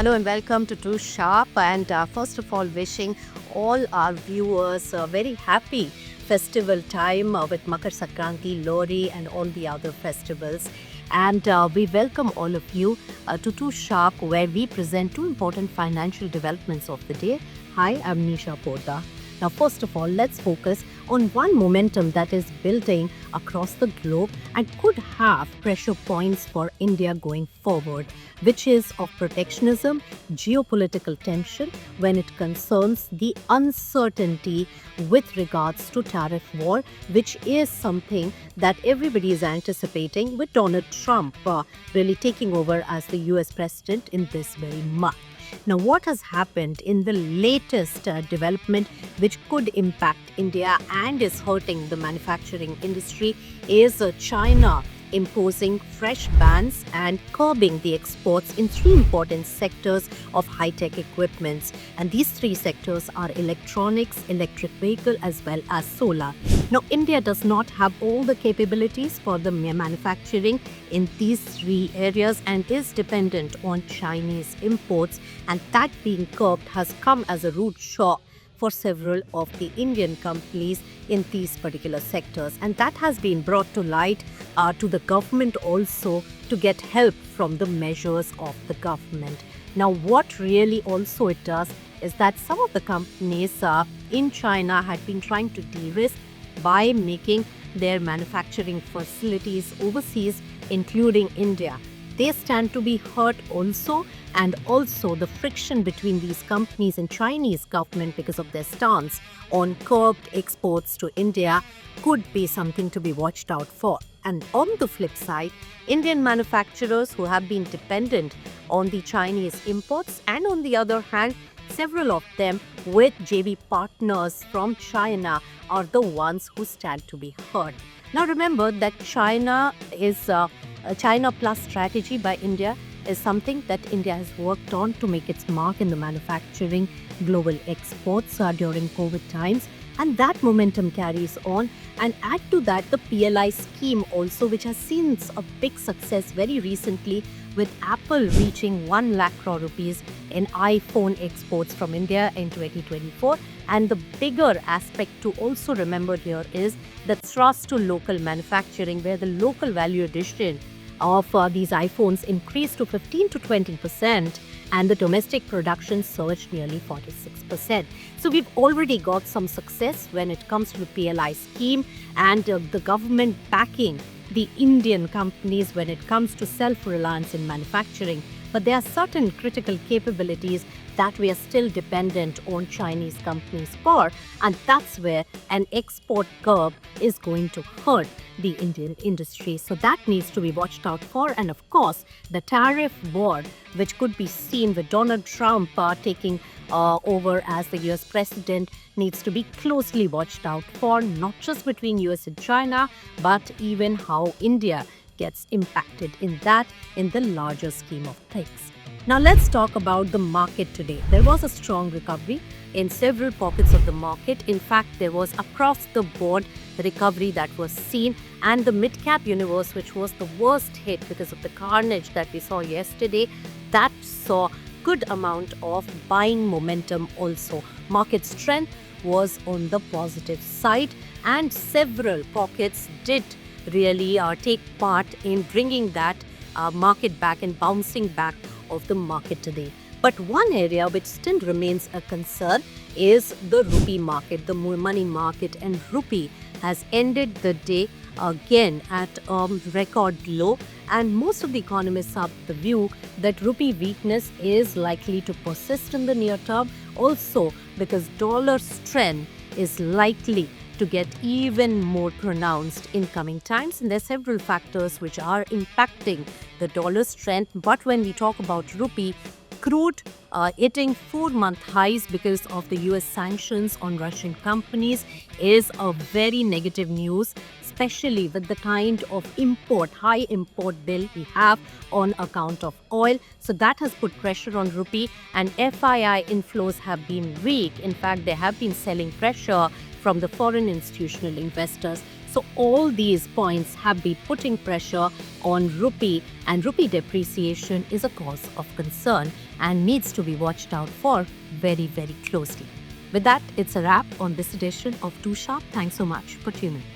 Hello and welcome to Too Sharp. And first of all, wishing all our viewers a very happy festival time with Makar Sankranti, Lori, and all the other festivals. And we welcome all of you to Too Sharp, where we present two important financial developments of the day. Hi, I'm Nisha Poddar. Now, first of all, let's focus on one momentum that is building across the globe and could have pressure points for India going forward, which is of protectionism, geopolitical tension when it concerns the uncertainty with regards to tariff war, which is something that everybody is anticipating with Donald Trump really taking over as the US president in this very month. Now, what has happened in the latest development which could impact India and is hurting the manufacturing industry is China imposing fresh bans and curbing the exports in three important sectors of high-tech equipments. And these three sectors are electronics, electric vehicle, as well as solar. Now, India does not have all the capabilities for the manufacturing in these three areas and is dependent on Chinese imports. And that being curbed has come as a rude shock for several of the Indian companies in these particular sectors. And that has been brought to light to the government also to get help from the measures of the government. Now, what really also it does is that some of the companies in China had been trying to de-risk by making their manufacturing facilities overseas, including India. They stand to be hurt also, and also the friction between these companies and Chinese government because of their stance on curbed exports to India could be something to be watched out for. And on the flip side, Indian manufacturers who have been dependent on the Chinese imports, and on the other hand, several of them with JV partners from China are the ones who stand to be hurt. Now remember that China Plus strategy by India is something that India has worked on to make its mark in the manufacturing global exports during COVID times. And that momentum carries on. And add to that the PLI scheme also, which has seen a big success very recently, with Apple reaching 1 lakh crore rupees in iPhone exports from India in 2024. And the bigger aspect to also remember here is the thrust to local manufacturing, where the local value addition of these iPhones increased to 15 to 20%, and the domestic production surged nearly 46%. So we've already got some success when it comes to the PLI scheme and the government backing the Indian companies when it comes to self-reliance in manufacturing. But there are certain critical capabilities that we are still dependent on Chinese companies for, and that's where an export curb is going to hurt the Indian industry. So that needs to be watched out for. And of course, the tariff war, which could be seen with Donald Trump taking over as the US president, needs to be closely watched out for, not just between US and China, but even how India gets impacted in the larger scheme of things. Now let's talk about the market today. There was a strong recovery in several pockets of the market. In fact, there was across the board recovery that was seen, and the mid-cap universe, which was the worst hit because of the carnage that we saw yesterday, that saw good amount of buying momentum also. Market strength was on the positive side, and several pockets did really take part in bringing that market back and bouncing back of the market today. But one area which still remains a concern is the rupee market, the money market, and rupee has ended the day again at record low, and most of the economists have the view that rupee weakness is likely to persist in the near term, also because dollar strength is likely to get even more pronounced in coming times. And there are several factors which are impacting the dollar strength. But when we talk about rupee, crude hitting 4-month highs because of the US sanctions on Russian companies is a very negative news, especially with the kind of high import bill we have on account of oil. So that has put pressure on rupee, and FII inflows have been weak. In fact, they have been selling pressure from the foreign institutional investors. So all these points have been putting pressure on rupee, and rupee depreciation is a cause of concern and needs to be watched out for very, very closely. With that, it's a wrap on this edition of Too Sharp. Thanks so much for tuning in.